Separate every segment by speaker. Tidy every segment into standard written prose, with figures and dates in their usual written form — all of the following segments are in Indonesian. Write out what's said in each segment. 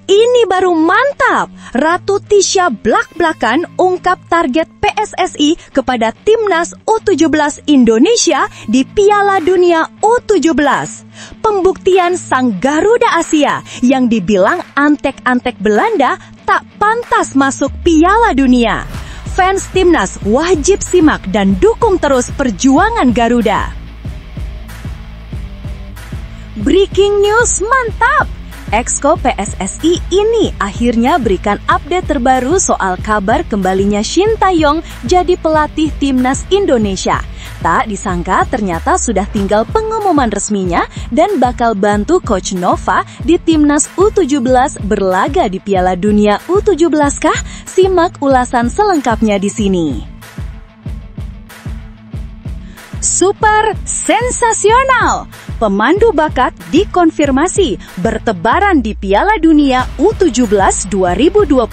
Speaker 1: Ini baru mantap! Ratu Tisha blak-blakan ungkap target PSSI kepada Timnas U17 Indonesia di Piala Dunia U17. Pembuktian sang Garuda Asia yang dibilang antek-antek Belanda tak pantas masuk Piala Dunia. Fans Timnas wajib simak dan dukung terus perjuangan Garuda. Breaking news mantap! Exco PSSI ini akhirnya berikan update terbaru soal kabar kembalinya Shin Tae-yong jadi pelatih Timnas Indonesia. Tak disangka ternyata sudah tinggal pengumuman resminya dan bakal bantu Coach Nova di Timnas U17 berlaga di Piala Dunia U17 kah? Simak ulasan selengkapnya di sini. Super sensasional! Pemandu bakat dikonfirmasi bertebaran di Piala Dunia U17 2025,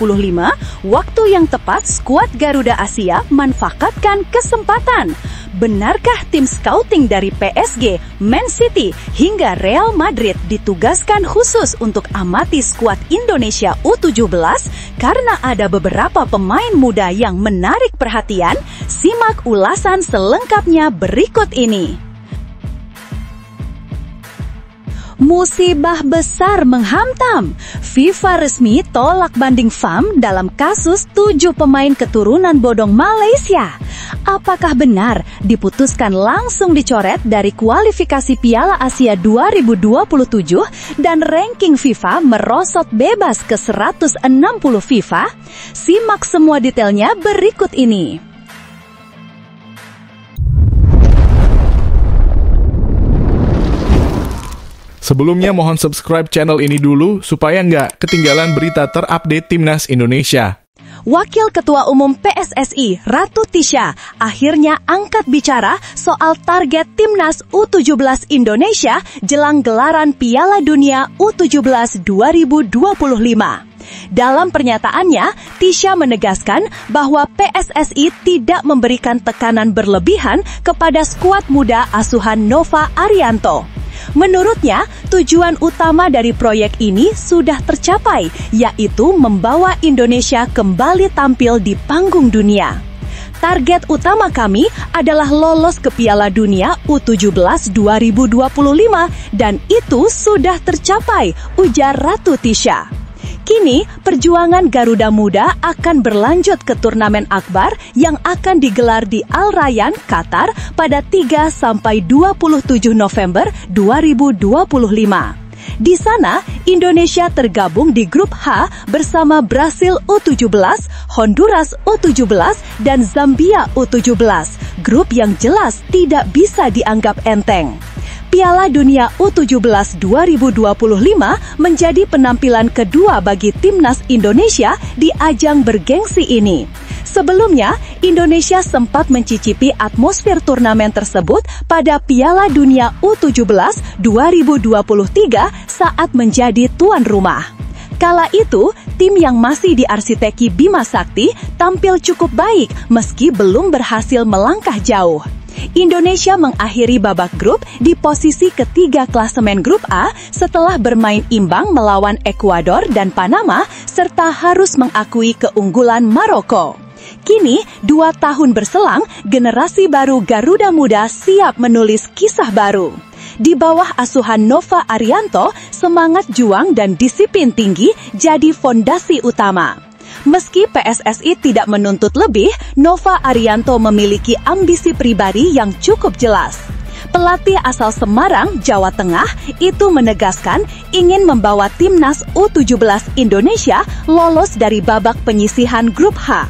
Speaker 1: waktu yang tepat skuad Garuda Asia manfaatkan kesempatan. Benarkah tim scouting dari PSG, Man City, hingga Real Madrid ditugaskan khusus untuk amati skuad Indonesia U17 karena ada beberapa pemain muda yang menarik perhatian? Simak ulasan selengkapnya berikut ini. Musibah besar menghantam. FIFA resmi tolak banding FAM dalam kasus 7 pemain keturunan bodong Malaysia. Apakah benar diputuskan langsung dicoret dari kualifikasi Piala Asia 2027 dan ranking FIFA merosot bebas ke 160 FIFA? Simak semua detailnya berikut ini.
Speaker 2: Sebelumnya mohon subscribe channel ini dulu supaya nggak ketinggalan berita terupdate Timnas Indonesia.
Speaker 1: Wakil Ketua Umum PSSI, Ratu Tisha, akhirnya angkat bicara soal target Timnas U17 Indonesia jelang gelaran Piala Dunia U17 2025. Dalam pernyataannya, Tisha menegaskan bahwa PSSI tidak memberikan tekanan berlebihan kepada skuad muda asuhan Nova Arianto. Menurutnya, tujuan utama dari proyek ini sudah tercapai, yaitu membawa Indonesia kembali tampil di panggung dunia. Target utama kami adalah lolos ke Piala Dunia U17 2025 dan itu sudah tercapai, ujar Ratu Tisha. Kini, perjuangan Garuda Muda akan berlanjut ke turnamen akbar yang akan digelar di Al Rayyan, Qatar pada 3-27 November 2025. Di sana, Indonesia tergabung di grup H bersama Brasil U17, Honduras U17, dan Zambia U17. Grup yang jelas tidak bisa dianggap enteng. Piala Dunia U17 2025 menjadi penampilan kedua bagi Timnas Indonesia di ajang bergengsi ini. Sebelumnya, Indonesia sempat mencicipi atmosfer turnamen tersebut pada Piala Dunia U17 2023 saat menjadi tuan rumah. Kala itu, tim yang masih diarsiteki Bima Sakti tampil cukup baik meski belum berhasil melangkah jauh. Indonesia mengakhiri babak grup di posisi ketiga klasemen grup A setelah bermain imbang melawan Ekuador dan Panama serta harus mengakui keunggulan Maroko. Kini, 2 tahun berselang, generasi baru Garuda Muda siap menulis kisah baru. Di bawah asuhan Nova Arianto, semangat juang dan disiplin tinggi jadi fondasi utama. Meski PSSI tidak menuntut lebih, Nova Arianto memiliki ambisi pribadi yang cukup jelas. Pelatih asal Semarang, Jawa Tengah, itu menegaskan ingin membawa Timnas U17 Indonesia lolos dari babak penyisihan grup H.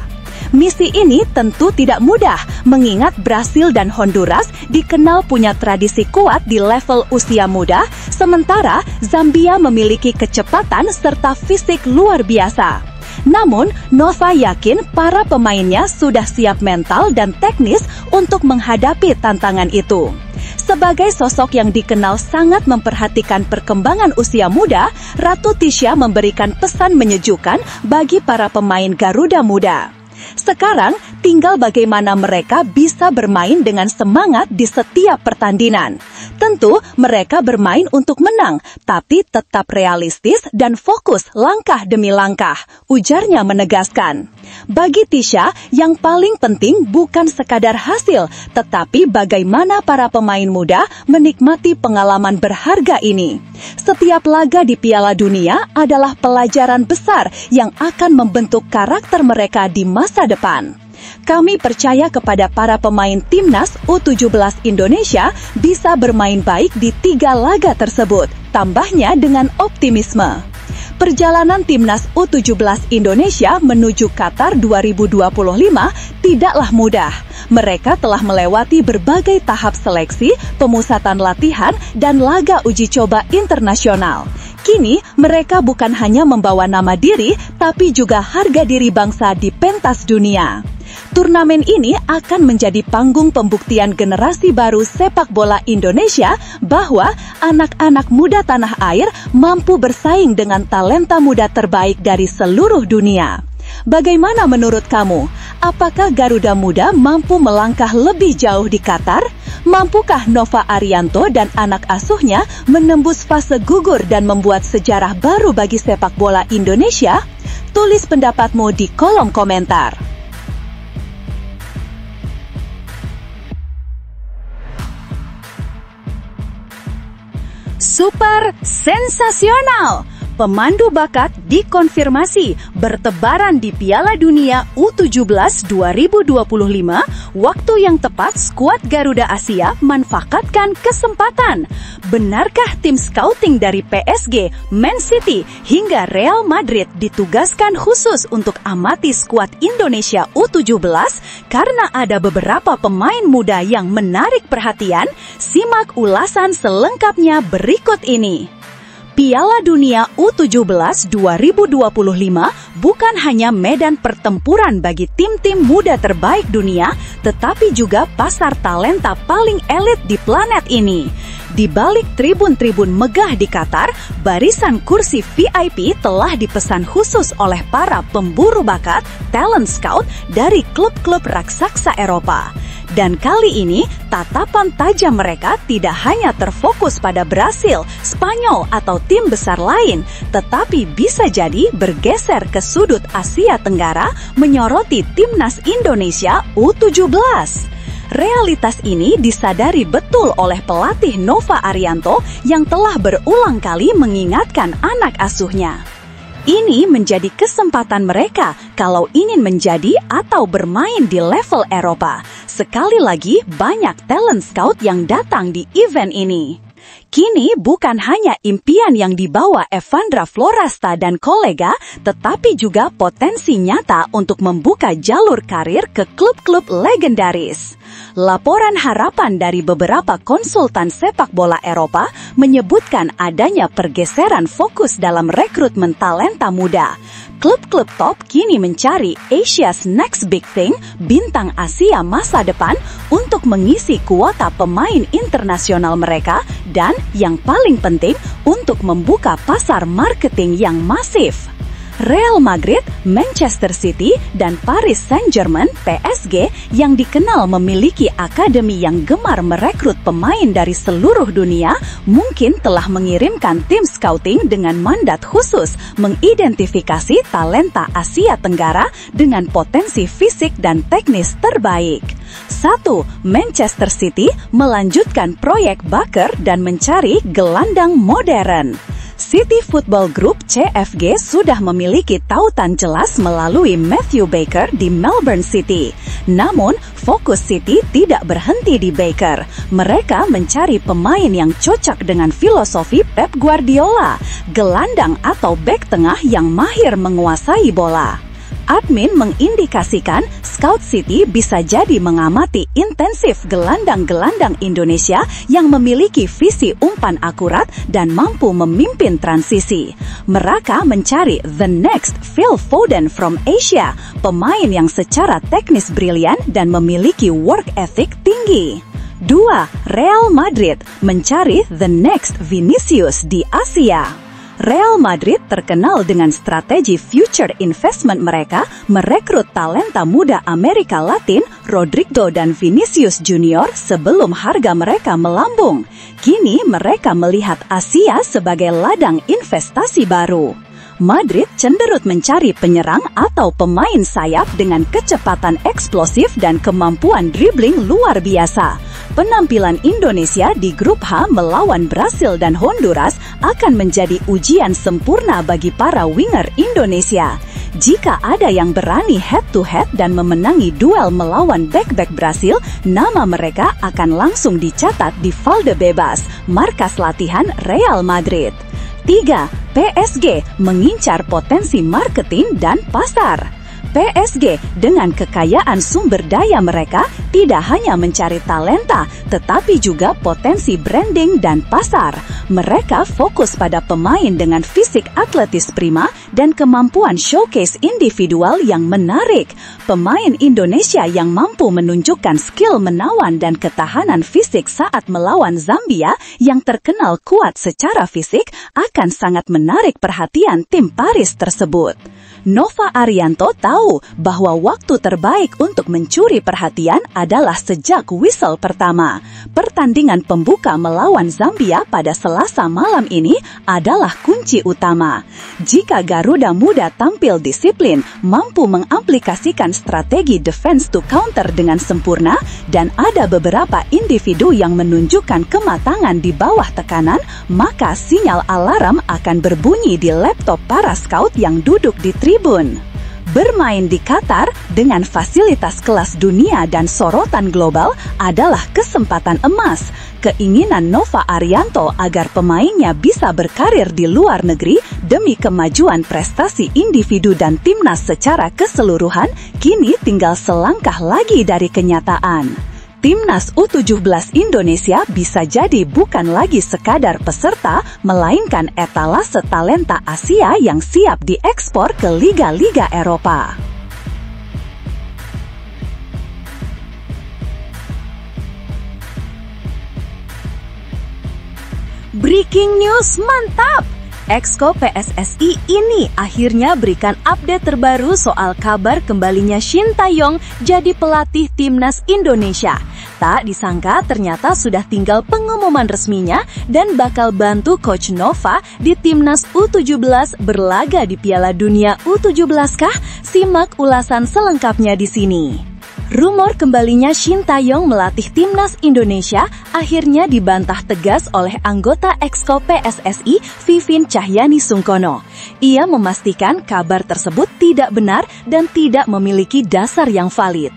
Speaker 1: Misi ini tentu tidak mudah, mengingat Brasil dan Honduras dikenal punya tradisi kuat di level usia muda, sementara Zambia memiliki kecepatan serta fisik luar biasa. Namun, Nova yakin para pemainnya sudah siap mental dan teknis untuk menghadapi tantangan itu. Sebagai sosok yang dikenal sangat memperhatikan perkembangan usia muda, Ratu Tisha memberikan pesan menyejukkan bagi para pemain Garuda Muda. Sekarang, tinggal bagaimana mereka bisa bermain dengan semangat di setiap pertandingan. Tentu, mereka bermain untuk menang, tapi tetap realistis dan fokus langkah demi langkah, ujarnya menegaskan. Bagi Tisha, yang paling penting bukan sekadar hasil, tetapi bagaimana para pemain muda menikmati pengalaman berharga ini. Setiap laga di Piala Dunia adalah pelajaran besar yang akan membentuk karakter mereka di masa depan. Kami percaya kepada para pemain Timnas U17 Indonesia bisa bermain baik di 3 laga tersebut, tambahnya dengan optimisme. Perjalanan Timnas U17 Indonesia menuju Qatar 2025 tidaklah mudah. Mereka telah melewati berbagai tahap seleksi, pemusatan latihan, dan laga uji coba internasional. Kini, mereka bukan hanya membawa nama diri, tapi juga harga diri bangsa di pentas dunia. Turnamen ini akan menjadi panggung pembuktian generasi baru sepak bola Indonesia bahwa anak-anak muda tanah air mampu bersaing dengan talenta muda terbaik dari seluruh dunia. Bagaimana menurut kamu? Apakah Garuda Muda mampu melangkah lebih jauh di Qatar? Mampukah Nova Arianto dan anak asuhnya menembus fase gugur dan membuat sejarah baru bagi sepak bola Indonesia? Tulis pendapatmu di kolom komentar. Super sensasional! Pemandu bakat dikonfirmasi bertebaran di Piala Dunia U17 2025, waktu yang tepat skuad Garuda Asia manfaatkan kesempatan. Benarkah tim scouting dari PSG, Man City, hingga Real Madrid ditugaskan khusus untuk amati skuad Indonesia U17 karena ada beberapa pemain muda yang menarik perhatian? Simak ulasan selengkapnya berikut ini. Piala Dunia U17 2025 bukan hanya medan pertempuran bagi tim-tim muda terbaik dunia, tetapi juga pasar talenta paling elit di planet ini. Di balik tribun-tribun megah di Qatar, barisan kursi VIP telah dipesan khusus oleh para pemburu bakat, talent scout dari klub-klub raksasa Eropa. Dan kali ini, tatapan tajam mereka tidak hanya terfokus pada Brasil, Spanyol, atau tim besar lain, tetapi bisa jadi bergeser ke sudut Asia Tenggara menyoroti Timnas Indonesia U17. Realitas ini disadari betul oleh pelatih Nova Arianto yang telah berulang kali mengingatkan anak asuhnya. Ini menjadi kesempatan mereka kalau ingin menjadi atau bermain di level Eropa. Sekali lagi, banyak talent scout yang datang di event ini. Kini bukan hanya impian yang dibawa Evandra Florasta dan kolega, tetapi juga potensi nyata untuk membuka jalur karir ke klub-klub legendaris. Laporan harapan dari beberapa konsultan sepak bola Eropa menyebutkan adanya pergeseran fokus dalam rekrutmen talenta muda. Klub-klub top kini mencari Asia's next big thing, bintang Asia masa depan, untuk mengisi kuota pemain internasional mereka dan yang paling penting untuk membuka pasar marketing yang masif. Real Madrid, Manchester City, dan Paris Saint-Germain (PSG) yang dikenal memiliki akademi yang gemar merekrut pemain dari seluruh dunia mungkin telah mengirimkan tim scouting dengan mandat khusus mengidentifikasi talenta Asia Tenggara dengan potensi fisik dan teknis terbaik. 1. Manchester City melanjutkan proyek Baker dan mencari gelandang modern. City Football Group (CFG) sudah memiliki tautan jelas melalui Matthew Baker di Melbourne City. Namun, fokus City tidak berhenti di Baker. Mereka mencari pemain yang cocok dengan filosofi Pep Guardiola, gelandang atau bek tengah yang mahir menguasai bola. Admin mengindikasikan Scout City bisa jadi mengamati intensif gelandang-gelandang Indonesia yang memiliki visi umpan akurat dan mampu memimpin transisi. Mereka mencari the next Phil Foden from Asia, pemain yang secara teknis brilian dan memiliki work ethic tinggi. 2. Real Madrid mencari the next Vinicius di Asia. Real Madrid terkenal dengan strategi future investment mereka merekrut talenta muda Amerika Latin, Rodrigo dan Vinicius Junior sebelum harga mereka melambung. Kini mereka melihat Asia sebagai ladang investasi baru. Madrid cenderung mencari penyerang atau pemain sayap dengan kecepatan eksplosif dan kemampuan dribbling luar biasa. Penampilan Indonesia di grup H melawan Brasil dan Honduras akan menjadi ujian sempurna bagi para winger Indonesia. Jika ada yang berani head-to-head dan memenangi duel melawan bek-bek Brasil, nama mereka akan langsung dicatat di Valdebebas, markas latihan Real Madrid. 3. PSG mengincar potensi marketing dan pasar. PSG dengan kekayaan sumber daya mereka tidak hanya mencari talenta, tetapi juga potensi branding dan pasar. Mereka fokus pada pemain dengan fisik atletis prima dan kemampuan showcase individual yang menarik. Pemain Indonesia yang mampu menunjukkan skill menawan dan ketahanan fisik saat melawan Zambia yang terkenal kuat secara fisik akan sangat menarik perhatian tim Paris tersebut. Nova Arianto tahu bahwa waktu terbaik untuk mencuri perhatian adalah sejak whistle pertama. Pertandingan pembuka melawan Zambia pada Selasa malam ini adalah kunci utama. Jika Garuda Muda tampil disiplin, mampu mengaplikasikan strategi defense to counter dengan sempurna, dan ada beberapa individu yang menunjukkan kematangan di bawah tekanan, maka sinyal alarm akan berbunyi di laptop para scout yang duduk di tribun. Bermain di Qatar dengan fasilitas kelas dunia dan sorotan global adalah kesempatan emas. Keinginan Nova Arianto agar pemainnya bisa berkarir di luar negeri demi kemajuan prestasi individu dan timnas secara keseluruhan kini tinggal selangkah lagi dari kenyataan. Timnas U17 Indonesia bisa jadi bukan lagi sekadar peserta, melainkan etalase talenta Asia yang siap diekspor ke liga-liga Eropa. Breaking news mantap! Exco PSSI ini akhirnya berikan update terbaru soal kabar kembalinya Shin Tae-yong jadi pelatih Timnas Indonesia. Tak disangka ternyata sudah tinggal pengumuman resminya dan bakal bantu Coach Nova di Timnas U17 berlaga di Piala Dunia U17 kah? Simak ulasan selengkapnya di sini. Rumor kembalinya Shin Tae-yong melatih Timnas Indonesia akhirnya dibantah tegas oleh anggota Exco PSSI Vivin Cahyani Sungkono. Ia memastikan kabar tersebut tidak benar dan tidak memiliki dasar yang valid.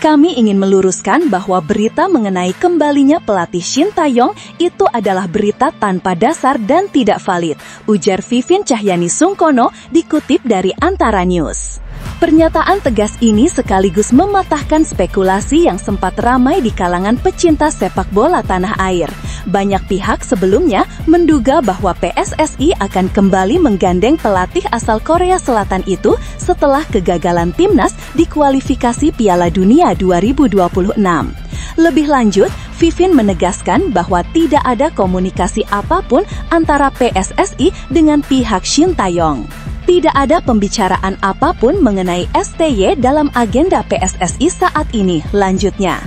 Speaker 1: Kami ingin meluruskan bahwa berita mengenai kembalinya pelatih Shin Tae-yong itu adalah berita tanpa dasar dan tidak valid, ujar Vivin Cahyani Sungkono dikutip dari Antara News. Pernyataan tegas ini sekaligus mematahkan spekulasi yang sempat ramai di kalangan pecinta sepak bola tanah air. Banyak pihak sebelumnya menduga bahwa PSSI akan kembali menggandeng pelatih asal Korea Selatan itu setelah kegagalan timnas di kualifikasi Piala Dunia 2026. Lebih lanjut, Vivin menegaskan bahwa tidak ada komunikasi apapun antara PSSI dengan pihak Shin Tae-yong. Tidak ada pembicaraan apapun mengenai STY dalam agenda PSSI saat ini, lanjutnya.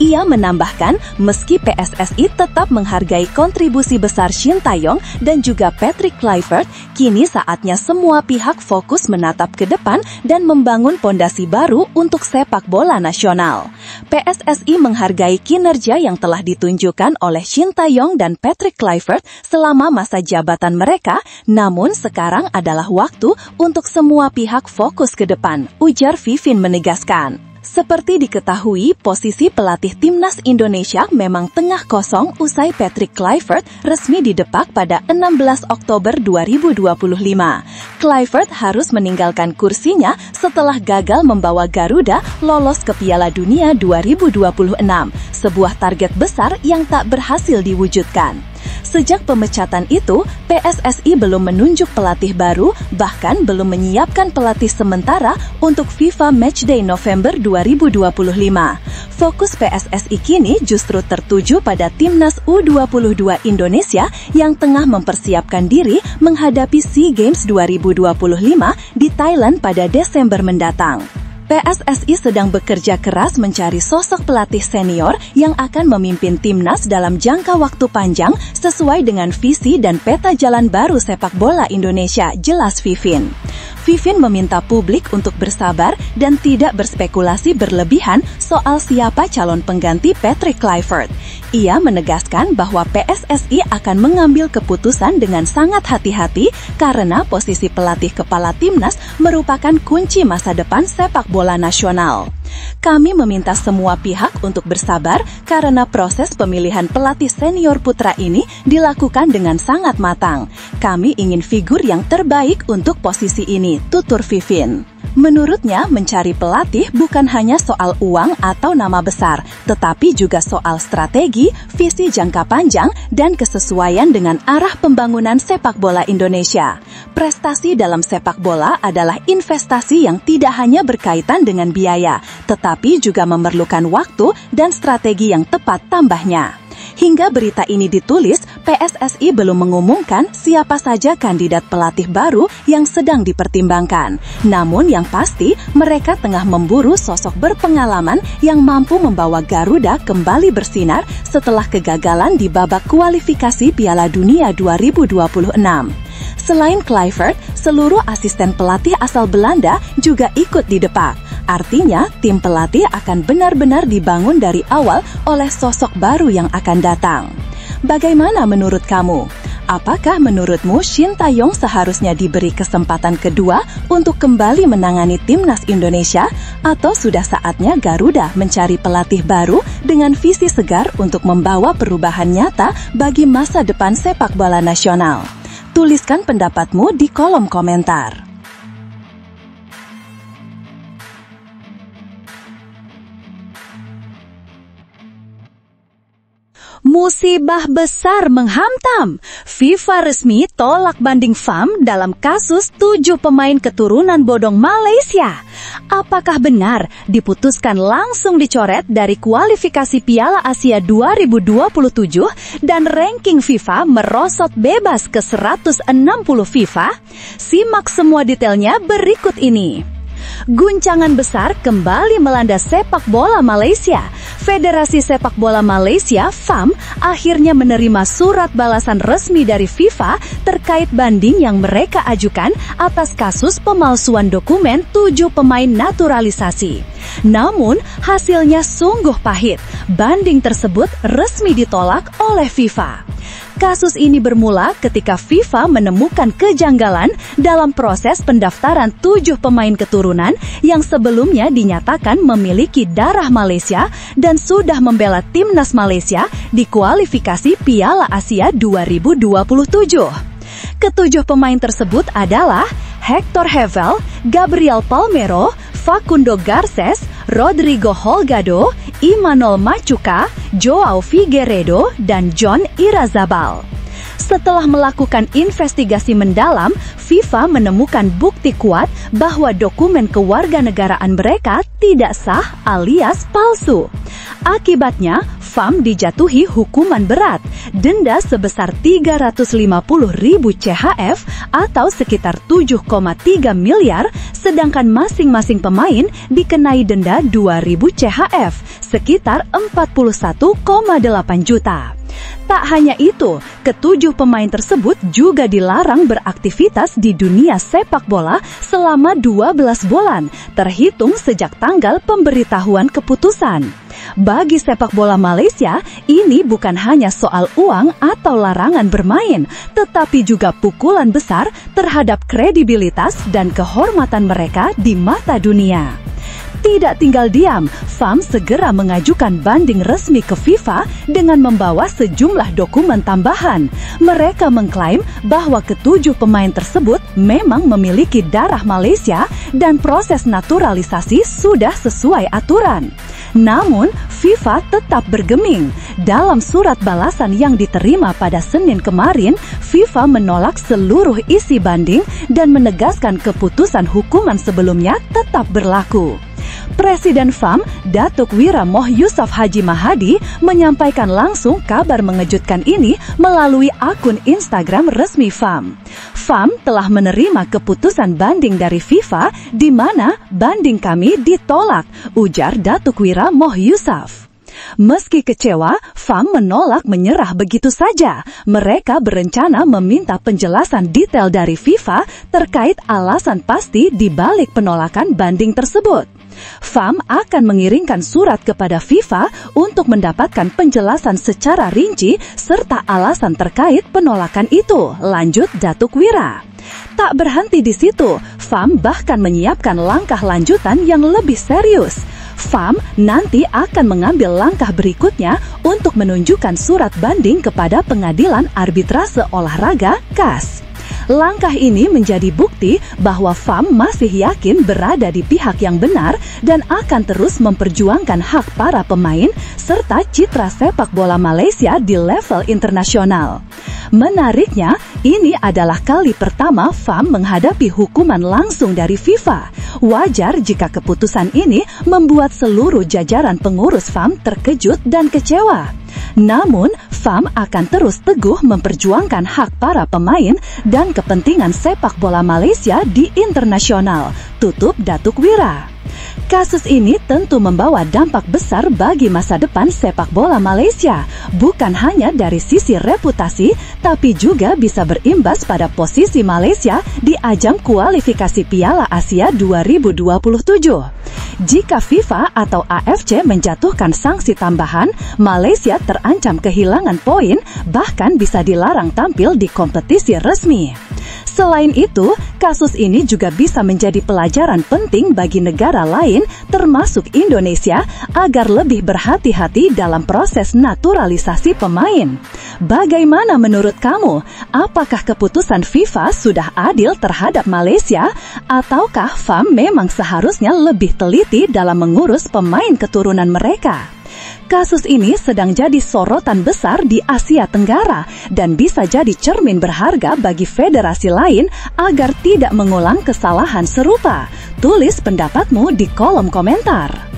Speaker 1: Ia menambahkan, meski PSSI tetap menghargai kontribusi besar Shin Tae-yong dan juga Patrick Kluivert, kini saatnya semua pihak fokus menatap ke depan dan membangun pondasi baru untuk sepak bola nasional. PSSI menghargai kinerja yang telah ditunjukkan oleh Shin Tae-yong dan Patrick Kluivert selama masa jabatan mereka, namun sekarang adalah waktu untuk semua pihak fokus ke depan, ujar Vivin menegaskan. Seperti diketahui, posisi pelatih Timnas Indonesia memang tengah kosong usai Patrick Kluivert resmi didepak pada 16 Oktober 2025. Kluivert harus meninggalkan kursinya setelah gagal membawa Garuda lolos ke Piala Dunia 2026, sebuah target besar yang tak berhasil diwujudkan. Sejak pemecatan itu, PSSI belum menunjuk pelatih baru, bahkan belum menyiapkan pelatih sementara untuk FIFA Matchday November 2025. Fokus PSSI kini justru tertuju pada Timnas U22 Indonesia yang tengah mempersiapkan diri menghadapi SEA Games 2025 di Thailand pada Desember mendatang. PSSI sedang bekerja keras mencari sosok pelatih senior yang akan memimpin timnas dalam jangka waktu panjang sesuai dengan visi dan peta jalan baru sepak bola Indonesia, jelas Vivin. Vivin meminta publik untuk bersabar dan tidak berspekulasi berlebihan soal siapa calon pengganti Patrick Kluivert. Ia menegaskan bahwa PSSI akan mengambil keputusan dengan sangat hati-hati karena posisi pelatih kepala timnas merupakan kunci masa depan sepak bola nasional. Kami meminta semua pihak untuk bersabar karena proses pemilihan pelatih senior putra ini dilakukan dengan sangat matang. Kami ingin figur yang terbaik untuk posisi ini, tutur Vivin. Menurutnya, mencari pelatih bukan hanya soal uang atau nama besar, tetapi juga soal strategi, visi jangka panjang, dan kesesuaian dengan arah pembangunan sepak bola Indonesia. Prestasi dalam sepak bola adalah investasi yang tidak hanya berkaitan dengan biaya, tetapi juga memerlukan waktu dan strategi yang tepat tambahnya. Hingga berita ini ditulis, PSSI belum mengumumkan siapa saja kandidat pelatih baru yang sedang dipertimbangkan. Namun yang pasti, mereka tengah memburu sosok berpengalaman yang mampu membawa Garuda kembali bersinar setelah kegagalan di babak kualifikasi Piala Dunia 2026. Selain Kluivert, seluruh asisten pelatih asal Belanda juga ikut didepak. Artinya, tim pelatih akan benar-benar dibangun dari awal oleh sosok baru yang akan datang. Bagaimana menurut kamu? Apakah menurutmu Shin Tae-yong seharusnya diberi kesempatan kedua untuk kembali menangani timnas Indonesia? Atau sudah saatnya Garuda mencari pelatih baru dengan visi segar untuk membawa perubahan nyata bagi masa depan sepak bola nasional? Tuliskan pendapatmu di kolom komentar. Musibah besar menghantam. FIFA resmi tolak banding FAM dalam kasus 7 pemain keturunan bodong Malaysia. Apakah benar diputuskan langsung dicoret dari kualifikasi Piala Asia 2027 dan ranking FIFA merosot bebas ke 160 FIFA? Simak semua detailnya berikut ini. Guncangan besar kembali melanda sepak bola Malaysia. Federasi Sepak Bola Malaysia (FAM) akhirnya menerima surat balasan resmi dari FIFA terkait banding yang mereka ajukan atas kasus pemalsuan dokumen 7 pemain naturalisasi. Namun, hasilnya sungguh pahit. Banding tersebut resmi ditolak oleh FIFA. Kasus ini bermula ketika FIFA menemukan kejanggalan dalam proses pendaftaran 7 pemain keturunan yang sebelumnya dinyatakan memiliki darah Malaysia dan sudah membela timnas Malaysia di kualifikasi Piala Asia 2027. Ketujuh pemain tersebut adalah Hector Hevel, Gabriel Palmero, Facundo Garces, Rodrigo Holgado, Imanol Machuca, Joao Figueiredo, dan John Irazabal. Setelah melakukan investigasi mendalam, FIFA menemukan bukti kuat bahwa dokumen kewarganegaraan mereka tidak sah alias palsu. Akibatnya, FAM dijatuhi hukuman berat, denda sebesar 350.000 CHF atau sekitar 7,3 miliar, sedangkan masing-masing pemain dikenai denda 2.000 CHF, sekitar 41,8 juta. Tak hanya itu, ketujuh pemain tersebut juga dilarang beraktivitas di dunia sepak bola selama 12 bulan, terhitung sejak tanggal pemberitahuan keputusan. Bagi sepak bola Malaysia, ini bukan hanya soal uang atau larangan bermain, tetapi juga pukulan besar terhadap kredibilitas dan kehormatan mereka di mata dunia. Tidak tinggal diam, FAM segera mengajukan banding resmi ke FIFA dengan membawa sejumlah dokumen tambahan. Mereka mengklaim bahwa ketujuh pemain tersebut memang memiliki darah Malaysia dan proses naturalisasi sudah sesuai aturan. Namun, FIFA tetap bergeming. Dalam surat balasan yang diterima pada Senin kemarin, FIFA menolak seluruh isi banding dan menegaskan keputusan hukuman sebelumnya tetap berlaku. Presiden FAM, Datuk Wira Moh Yusuf Haji Mahadi, menyampaikan langsung kabar mengejutkan ini melalui akun Instagram resmi FAM. FAM telah menerima keputusan banding dari FIFA di mana banding kami ditolak, ujar Datuk Wira Moh Yusuf. Meski kecewa, FAM menolak menyerah begitu saja. Mereka berencana meminta penjelasan detail dari FIFA terkait alasan pasti di balik penolakan banding tersebut. FAM akan mengirimkan surat kepada FIFA untuk mendapatkan penjelasan secara rinci serta alasan terkait penolakan itu, lanjut Datuk Wira. Tak berhenti di situ, FAM bahkan menyiapkan langkah lanjutan yang lebih serius. FAM nanti akan mengambil langkah berikutnya untuk menunjukkan surat banding kepada Pengadilan Arbitrase Olahraga (CAS). Langkah ini menjadi bukti bahwa FAM masih yakin berada di pihak yang benar dan akan terus memperjuangkan hak para pemain serta citra sepak bola Malaysia di level internasional. Menariknya, ini adalah kali pertama FAM menghadapi hukuman langsung dari FIFA. Wajar jika keputusan ini membuat seluruh jajaran pengurus FAM terkejut dan kecewa. Namun, FAM akan terus teguh memperjuangkan hak para pemain dan kepentingan sepak bola Malaysia di internasional, tutup Datuk Wira. Kasus ini tentu membawa dampak besar bagi masa depan sepak bola Malaysia, bukan hanya dari sisi reputasi, tapi juga bisa berimbas pada posisi Malaysia di ajang kualifikasi Piala Asia 2027. Jika FIFA atau AFC menjatuhkan sanksi tambahan, Malaysia terancam kehilangan poin, bahkan bisa dilarang tampil di kompetisi resmi. Selain itu, kasus ini juga bisa menjadi pelajaran penting bagi negara lain, termasuk Indonesia, agar lebih berhati-hati dalam proses naturalisasi pemain. Bagaimana menurut kamu? Apakah keputusan FIFA sudah adil terhadap Malaysia? Ataukah FAM memang seharusnya lebih teliti dalam mengurus pemain keturunan mereka? Kasus ini sedang jadi sorotan besar di Asia Tenggara dan bisa jadi cermin berharga bagi federasi lain agar tidak mengulang kesalahan serupa. Tulis pendapatmu di kolom komentar.